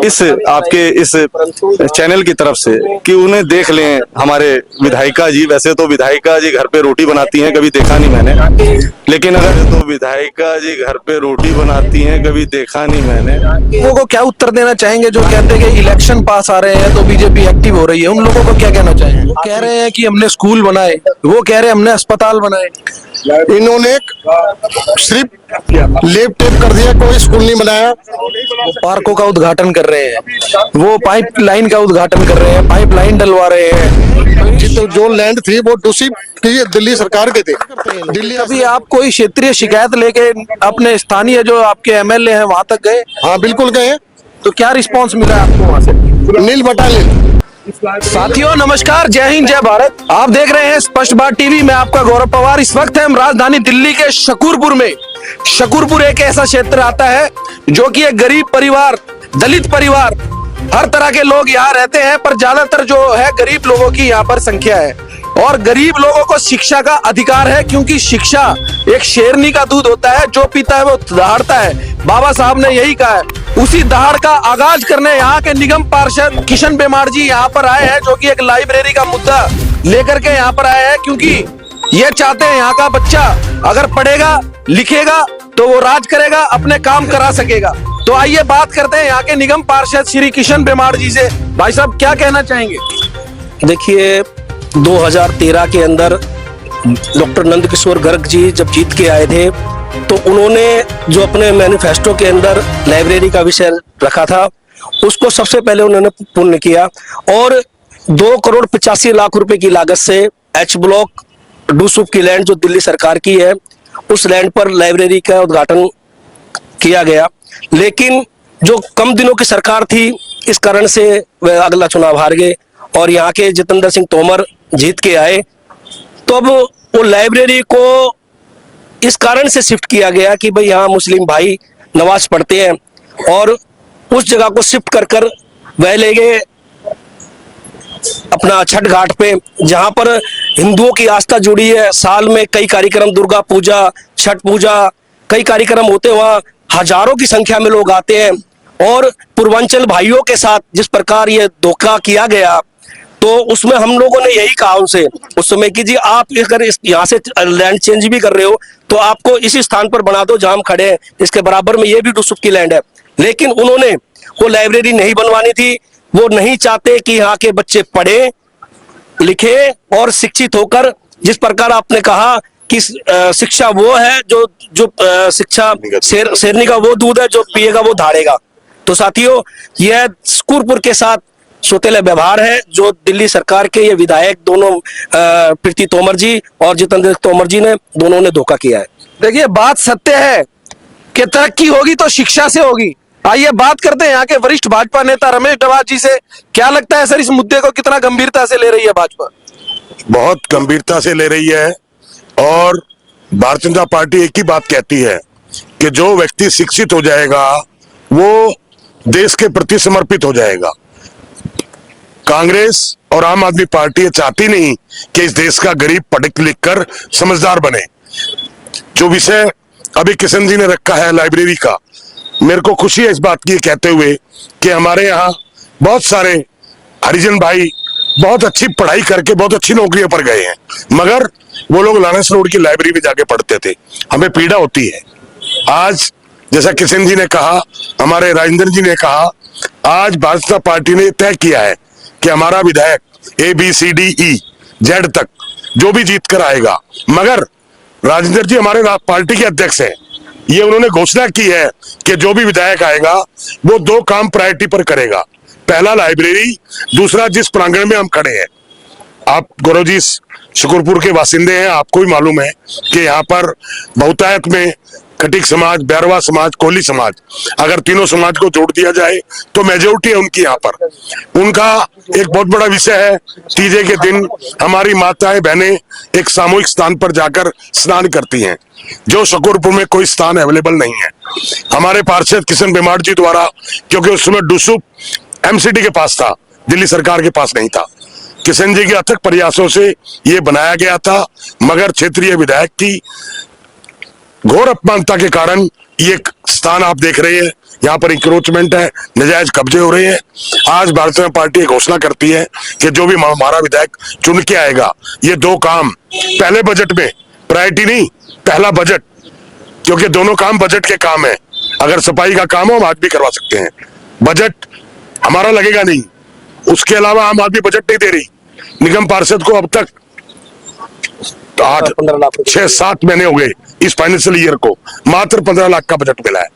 इस आपके इस चैनल की तरफ से कि उन्हें देख लें हमारे विधायिका जी। वैसे तो विधायिका जी घर पे रोटी बनाती हैं, कभी देखा नहीं मैंने, लेकिन अगर तो विधायिका जी घर पे रोटी बनाती हैं, कभी देखा नहीं मैंने। लोगों को क्या उत्तर देना चाहेंगे जो कहते हैं कि इलेक्शन पास आ रहे हैं तो बीजेपी एक्टिव हो रही है? उन लोगों को क्या कहना चाहेंगे? वो कह रहे हैं कि हमने स्कूल बनाए, वो कह रहे हैं हमने अस्पताल बनाए। इन्होंने सिर्फ लेप टेप कर दिया, कोई स्कूल नहीं बनाया। वो पार्कों का उद्घाटन कर रहे हैं, वो पाइप लाइन का उद्घाटन कर रहे हैं, पाइप लाइन डलवा रहे हैं। तो जो लैंड थी वो दूसरी दिल्ली सरकार के थे। दिल्ली अभी आप कोई क्षेत्रीय शिकायत लेके अपने स्थानीय जो आपके एमएलए हैं वहां तक गए? हाँ बिल्कुल गए। तो क्या रिस्पांस मिला आपको वहां से? नील बटा नील। साथियों नमस्कार, जय हिंद जय भारत। आप देख रहे हैं स्पष्ट बात टीवी में, आपका गौरव पवार। इस वक्त हम राजधानी दिल्ली के शकूरपुर में। शकूरपुर एक ऐसा क्षेत्र आता है जो कि एक गरीब परिवार, दलित परिवार, हर तरह के लोग यहाँ रहते हैं, पर ज्यादातर जो है गरीब लोगों की यहाँ पर संख्या है। और गरीब लोगों को शिक्षा का अधिकार है, क्योंकि शिक्षा एक शेरनी का दूध होता है, जो पीता है वो दहाड़ता है। बाबा साहब ने यही कहा है। उसी दहाड़ का आगाज करने यहाँ के निगम पार्षद किशन बेमार जी यहाँ पर आए हैं, जो कि एक लाइब्रेरी का मुद्दा लेकर के यहाँ पर आए हैं, क्योंकि ये चाहते हैं यहाँ का बच्चा अगर पढ़ेगा लिखेगा तो वो राज करेगा, अपने काम करा सकेगा। तो आइए बात करते हैं यहाँ के निगम पार्षद श्री किशन बेमार जी से। भाई साहब क्या कहना चाहेंगे? देखिए, 2013 के अंदर डॉक्टर नंदकिशोर गर्ग जी जब जीत के आए थे तो उन्होंने जो अपने मैनिफेस्टो के अंदर लाइब्रेरी का विषय रखा था, उसको सबसे पहले उन्होंने पूर्ण किया और 2,85,00,000 रुपए की लागत से एच ब्लॉक डूसुप की लैंड जो दिल्ली सरकार की है, उस लैंड पर लाइब्रेरी का उद्घाटन किया गया। लेकिन जो कम दिनों की सरकार थी, इस कारण से वह अगला चुनाव हार गए और यहाँ के जितेंद्र सिंह तोमर जीत के आए। तो अब वो लाइब्रेरी को इस कारण से शिफ्ट किया गया कि भाई यहाँ मुस्लिम भाई नमाज पढ़ते हैं, और उस जगह को शिफ्ट कर कर वह ले गए अपना छठ घाट पे, जहाँ पर हिंदुओं की आस्था जुड़ी है। साल में कई कार्यक्रम, दुर्गा पूजा, छठ पूजा, कई कार्यक्रम होते हैं, वहाँ हजारों की संख्या में लोग आते हैं। और पूर्वांचल भाइयों के साथ जिस प्रकार ये धोखा किया गया, तो उसमें हम लोगों ने यही कहा उनसे उस समय कि जी आप अगर यहाँ से लैंड चेंज भी कर रहे हो तो आपको इसी स्थान पर बना दो जहां हम खड़े हैं, इसके बराबर में ये भी डूसुप की लैंड है। लेकिन उन्होंने वो लाइब्रेरी नहीं बनवानी थी। वो नहीं चाहते कि यहाँ के बच्चे पढ़े लिखे और शिक्षित होकर, जिस प्रकार आपने कहा कि शिक्षा वो है जो शिक्षा शेरनी का वो दूध है जो पिएगा वो धाड़ेगा। तो साथियों, यह शकूरपुर के साथ सौतेला व्यवहार है जो दिल्ली सरकार के ये विधायक दोनों प्रीति तोमर जी और जितेंद्र तोमर जी ने दोनों ने धोखा किया है। देखिए, बात सत्य है कि तरक्की होगी तो शिक्षा से होगी। आइए बात करते हैं यहाँ के वरिष्ठ भाजपा नेता रमेश डवाज जी से। क्या लगता है सर, इस मुद्दे को कितना गंभीरता से ले रही है भाजपा? बहुत गंभीरता से ले रही है, और भारतीय जनता पार्टी एक ही बात कहती है कि जो व्यक्ति शिक्षित हो जाएगा वो देश के प्रति समर्पित हो जाएगा। कांग्रेस और आम आदमी पार्टी ये चाहती नहीं कि इस देश का गरीब पढ़ लिख कर समझदार बने। जो विषय अभी किशन जी ने रखा है लाइब्रेरी का, मेरे को खुशी है इस बात की कहते हुए कि हमारे यहाँ बहुत सारे हरिजन भाई बहुत अच्छी पढ़ाई करके बहुत अच्छी नौकरियों पर गए हैं, मगर वो लोग लानस रोड की लाइब्रेरी में जाके पढ़ते थे। हमें पीड़ा होती है। आज जैसा किशन जी ने कहा, हमारे राजेंद्र जी ने कहा, आज भाजपा पार्टी ने तय किया है कि हमारा विधायक ABCDE तक जो भी जीत कर आएगा, मगर राजेंद्र जी हमारे पार्टी के अध्यक्ष हैं, ये उन्होंने घोषणा की है कि जो भी विधायक आएगा वो 2 काम प्रायोरिटी पर करेगा। पहला लाइब्रेरी, दूसरा जिस प्रांगण में हम खड़े हैं। आप गौरव जी शकूरपुर के वासिंदे हैं, आपको भी मालूम है कि यहाँ पर बहुतायत में खटीक समाज, बैरवा समाज, कोहली समाज, अगर तीनों समाज को जोड़ दिया जाए तो मेजोरिटी है उनकी यहाँ पर। उनका एक बहुत बड़ा विषय है, तीजे के दिन हमारी माताएं बहनें एक सामूहिक स्थान पर जाकर स्नान करती हैं, जो शकूरपुर में कोई स्थान अवेलेबल नहीं है। हमारे पार्षद किशन बेमार जी द्वारा, क्योंकि उस समय डूसुप MCD के पास था, दिल्ली सरकार के पास नहीं था, किशन जी के अथक प्रयासों से ये बनाया गया था, मगर क्षेत्रीय विधायक की घोर अपमानता के कारण ये स्थान आप देख रहे हैं यहाँ पर इंक्रोचमेंट है, नजायज कब्जे हो रहे हैं। आज भारतीय जनता पार्टी घोषणा करती है कि जो भी हमारा विधायक चुन के आएगा, ये दो काम पहले बजट में, प्रायोरिटी नहीं, पहला बजट, क्योंकि दोनों काम बजट के काम है। अगर सफाई का काम हो हम आज भी करवा सकते हैं, बजट हमारा लगेगा नहीं। उसके अलावा आम आदमी बजट नहीं दे रही। निगम पार्षद को अब तक 6-7 महीने हो गए, इस फाइनेंशियल ईयर को मात्र 15 लाख का बजट मिला है।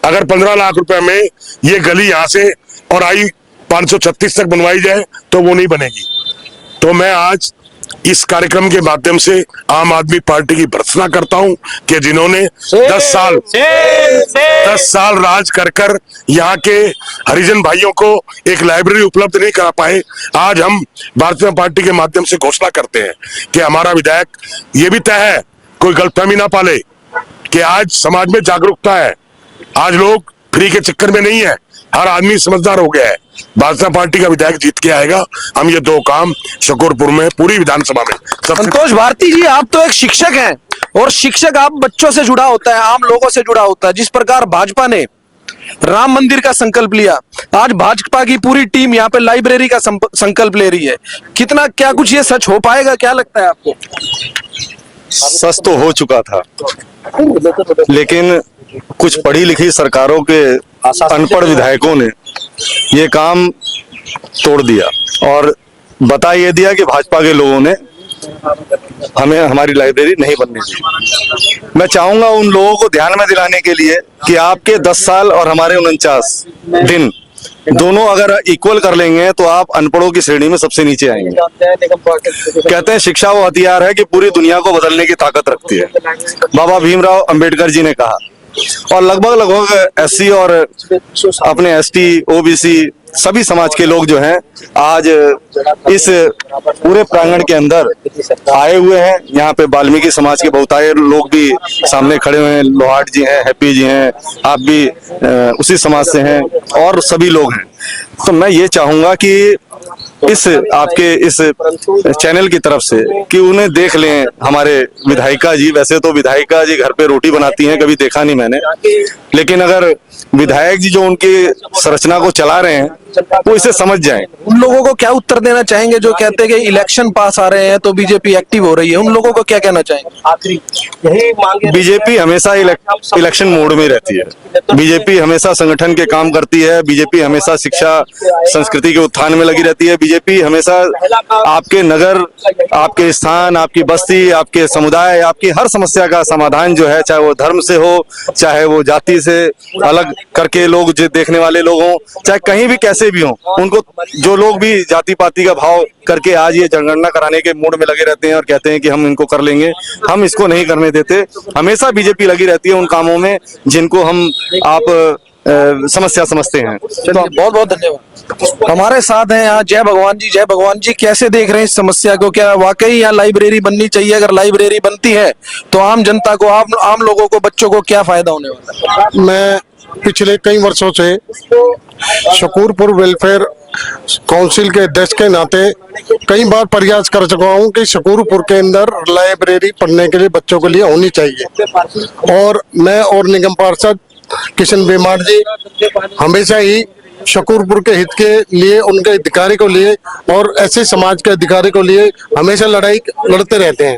अगर 15 लाख रुपए में ये गली यहां से और आई 536 तक बनवाई जाए तो वो नहीं बनेगी। तो मैं आज इस कार्यक्रम के माध्यम से आम आदमी पार्टी की भर्त्सना करता हूं कि जिन्होंने 10 साल राज कर यहाँ के हरिजन भाइयों को एक लाइब्रेरी उपलब्ध नहीं करा पाए, आज हम भारतीय जनता पार्टी के माध्यम से घोषणा करते हैं कि हमारा विधायक, ये भी तय है, कोई गलतफहमी ना पाले कि आज समाज में जागरूकता है, आज लोग फ्री के चक्कर में नहीं है, हर आदमी समझदार हो गया है। भाजपा पार्टी का विधायक जीत के आएगा। हम ये दो काम शकूरपुर में पूरी विधानसभा में संतोष भारती जी, आप तो एक शिक्षक हैं और शिक्षक आप बच्चों से जुड़ा होता है, आम लोगों से जुड़ा होता है। जिस प्रकार भाजपा ने राम मंदिर का संकल्प लिया, आज भाजपा की पूरी टीम यहाँ पे लाइब्रेरी का संकल्प ले रही है। कितना, क्या कुछ ये सच हो पाएगा, क्या लगता है आपको? सच तो हो चुका था, लेकिन कुछ पढ़ी लिखी सरकारों के अनपढ़ विधायकों ने ये काम तोड़ दिया और बता ये दिया कि भाजपा के लोगों ने हमें हमारी लाइब्रेरी नहीं बनने दी। मैं चाहूंगा उन लोगों को ध्यान में दिलाने के लिए कि आपके 10 साल और हमारे 49 दिन दोनों अगर इक्वल कर लेंगे तो आप अनपढ़ों की श्रेणी में सबसे नीचे आएंगे। कहते हैं शिक्षा वो हथियार है कि पूरी दुनिया को बदलने की ताकत रखती है, बाबा भीमराव अंबेडकर जी ने कहा। और लगभग एससी और अपने एसटी ओबीसी सभी समाज के लोग जो हैं आज इस पूरे प्रांगण के अंदर आए हुए हैं। यहाँ पे वाल्मीकि समाज के बहुतायत लोग भी सामने खड़े हुए हैं, लोहाट जी हैं, हैप्पी जी हैं, आप भी उसी समाज से हैं और सभी लोग हैं। तो मैं ये चाहूंगा कि इस आपके इस चैनल की तरफ से कि उन्हें देख लें हमारे विधायिका जी। वैसे तो विधायिका जी घर पे रोटी बनाती हैं, कभी देखा नहीं मैंने, लेकिन अगर विधायक जी जो उनकी संरचना को चला रहे हैं वो इसे समझ जाएं। उन लोगों को क्या उत्तर देना चाहेंगे जो कहते हैं कि इलेक्शन पास आ रहे हैं तो बीजेपी एक्टिव हो रही है? उन लोगों को क्या कहना चाहेंगे? बीजेपी हमेशा इलेक्शन मोड में रहती है। बीजेपी हमेशा संगठन के काम करती है। बीजेपी हमेशा शिक्षा संस्कृति के उत्थान में लगी रहती है। बीजेपी हमेशा आपके नगर, आपके स्थान, आपकी बस्ती, आपके समुदाय, आपकी हर समस्या का समाधान जो है, चाहे वो धर्म से हो, चाहे वो जाति से अलग करके लोग जो देखने वाले लोग हों, चाहे कहीं भी कैसे भी हों, उनको जो लोग भी जाति पाति का भाव करके आज ये जनगणना कराने के मूड में लगे रहते हैं और कहते हैं कि हम इनको कर लेंगे, हम इसको नहीं करने देते। हमेशा बीजेपी लगी रहती है उन कामों में जिनको हम आप समस्या समझते हैं। चलिए, बहुत बहुत धन्यवाद। हमारे साथ हैं यहाँ जय भगवान जी। जय भगवान जी, कैसे देख रहे हैं इस समस्या को? क्या वाकई यहाँ लाइब्रेरी बननी चाहिए? अगर लाइब्रेरी बनती है तो आम जनता को, आम लोगों को, बच्चों को क्या फायदा होने वाला है? मैं पिछले कई वर्षों से शकूरपुर वेलफेयर काउंसिल के अध्यक्ष के नाते कई बार प्रयास कर चुका हूं कि शकूरपुर के अंदर लाइब्रेरी पढ़ने के लिए बच्चों के लिए होनी चाहिए। और मैं और निगम पार्षद किशन बेमार जी हमेशा ही शकूरपुर के हित के लिए, उनके अधिकारी को लिए और ऐसे समाज के अधिकारी को लिए हमेशा लड़ाई लड़ते रहते हैं।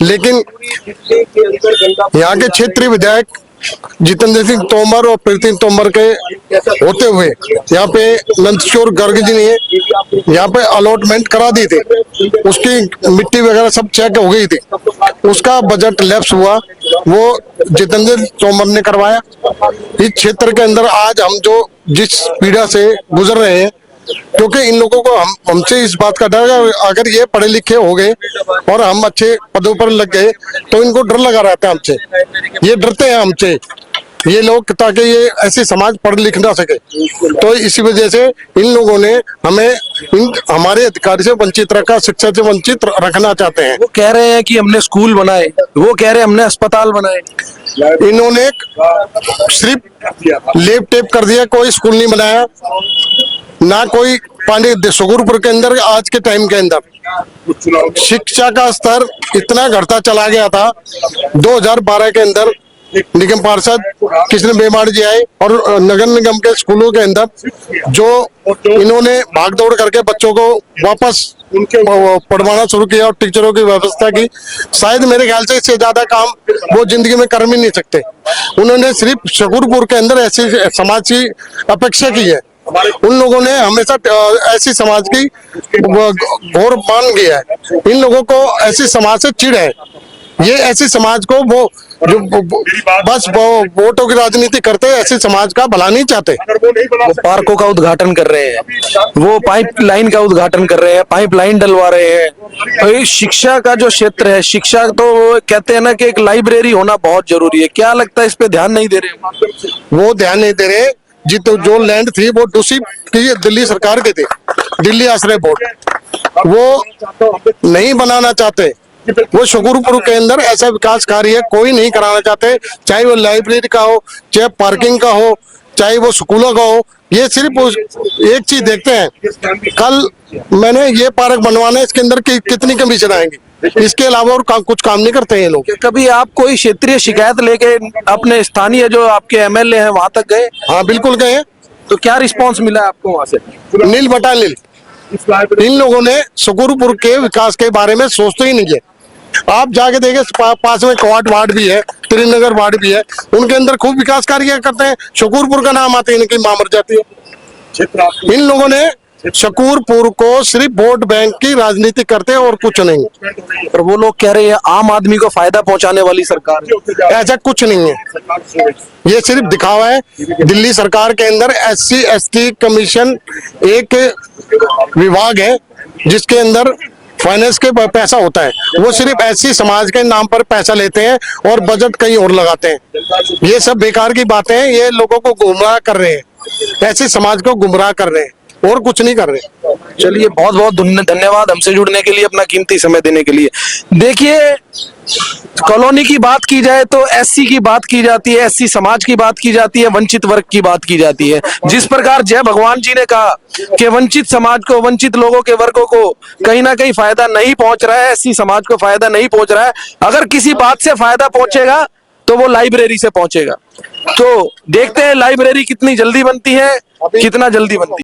लेकिन यहाँ के क्षेत्रीय विधायक जितेंद्र सिंह तोमर और प्रीति तोमर के होते हुए यहाँ पे नंदकिशोर गर्ग जी ने यहाँ पे अलॉटमेंट करा दी थी, उसकी मिट्टी वगैरह सब चेक हो गई थी, उसका बजट लैप्स हुआ, वो जितेंद्र तोमर ने करवाया। इस क्षेत्र के अंदर आज हम जो जिस पीड़ा से गुजर रहे हैं, क्योंकि इन लोगों को हमसे इस बात का डर है, अगर ये पढ़े लिखे हो गए और हम अच्छे पदों पर लग गए तो इनको डर लगा रहता है हमसे, ये डरते हैं हमसे ये लोग, ताकि ये ऐसे समाज पढ़ लिख ना सके। तो इसी वजह से इन लोगों ने हमें हमारे अधिकार से वंचित रखा, शिक्षा से वंचित रखना चाहते हैं। वो कह रहे हैं कि हमने स्कूल बनाए, वो कह रहे हैं हमने अस्पताल बनाए। इन्होंने सिर्फ लेप टेप कर दिया, कोई स्कूल नहीं बनाया, ना कोई पानी। शकूरपुर के अंदर आज के टाइम के अंदर शिक्षा का स्तर इतना घटता चला गया था। 2012 के अंदर निगम पार्षद कृष्ण बेमाड़ जी आए और नगर निगम के स्कूलों के अंदर जो इन्होंने भागदौड़ करके बच्चों को वापस पढ़वाना शुरू किया और टीचरों की व्यवस्था की। शायद मेरे ख्याल से इससे ज्यादा काम वो जिंदगी में कर भी नहीं सकते। उन्होंने सिर्फ शकूरपुर के अंदर ऐसी समाज की अपेक्षा की है। उन लोगों ने हमेशा ऐसी समाज की घोर मान किया है। इन लोगों को ऐसी समाज से चिढ़ है। ये ऐसी समाज को वो जो बस वो वोटों की राजनीति करते हैं, ऐसे समाज का भला नहीं चाहते। वो पार्कों का उद्घाटन कर रहे हैं, वो पाइपलाइन का उद्घाटन कर रहे हैं, पाइपलाइन डलवा रहे हैं। तो ये शिक्षा का जो क्षेत्र है, शिक्षा तो वो कहते हैं ना कि एक लाइब्रेरी होना बहुत जरूरी है। क्या लगता है इस पे ध्यान नहीं दे रहे? वो ध्यान नहीं दे रहे। जो लैंड थी वो दूसरी दिल्ली सरकार के थे, दिल्ली आश्रय बोर्ड, वो नहीं बनाना चाहते। वो शकूरपुर के अंदर ऐसा विकास कार्य कोई नहीं कराना चाहते, चाहे वो लाइब्रेरी का हो, चाहे पार्किंग का हो, चाहे वो स्कूलों का हो। ये सिर्फ एक चीज देखते हैं, कल मैंने ये पार्क बनवाना है, इसके अंदर कितनी कमीशन आएंगी, इसके अलावा और कुछ काम नहीं करते हैं ये लोग। कभी आप कोई क्षेत्रीय शिकायत लेके अपने स्थानीय जो आपके एमएलए हैं वहां तक गए? हाँ बिल्कुल गए। तो क्या रिस्पॉन्स मिला आपको वहां से? नील बटा नील। इन लोगों ने शकूरपुर के विकास के बारे में सोचते ही नहीं है। आप जाके देखे पास में क्वाट वार्ड भी है, त्रिनगर वार्ड भी है, उनके अंदर खूब विकास कार्य करते हैं। शकूरपुर का नाम आते ही इनकी मां मर जाती है। इन लोगों ने शकूरपुर को सिर्फ वोट बैंक की राजनीति करते हैं और कुछ नहीं। और वो लोग कह रहे हैं आम आदमी को फायदा पहुंचाने वाली सरकार है। ऐसा कुछ नहीं है, ये सिर्फ दिखावा है। दिल्ली सरकार के अंदर SC ST कमीशन एक विभाग है जिसके अंदर फाइनेंस के पैसा होता है। वो सिर्फ ऐसी समाज के नाम पर पैसा लेते हैं और बजट कहीं और लगाते हैं। ये सब बेकार की बातें हैं। ये लोगों को गुमराह कर रहे हैं, ऐसे समाज को गुमराह कर रहे हैं और कुछ नहीं कर रहे। चलिए, बहुत बहुत धन्यवाद हमसे जुड़ने के लिए, अपना कीमती समय देने के लिए। देखिए, कॉलोनी की बात की जाए तो SC की बात की जाती है, SC समाज की बात की जाती है, वंचित वर्ग की बात की जाती है। जिस प्रकार जय भगवान जी ने कहा कि वंचित समाज को, वंचित लोगों के वर्गों को कहीं ना कहीं फायदा नहीं पहुंच रहा है, SC समाज को फायदा नहीं पहुंच रहा है। अगर किसी बात से फायदा पहुंचेगा तो वो लाइब्रेरी से पहुंचेगा। तो देखते हैं लाइब्रेरी कितनी जल्दी बनती है, कितना जल्दी बनती है।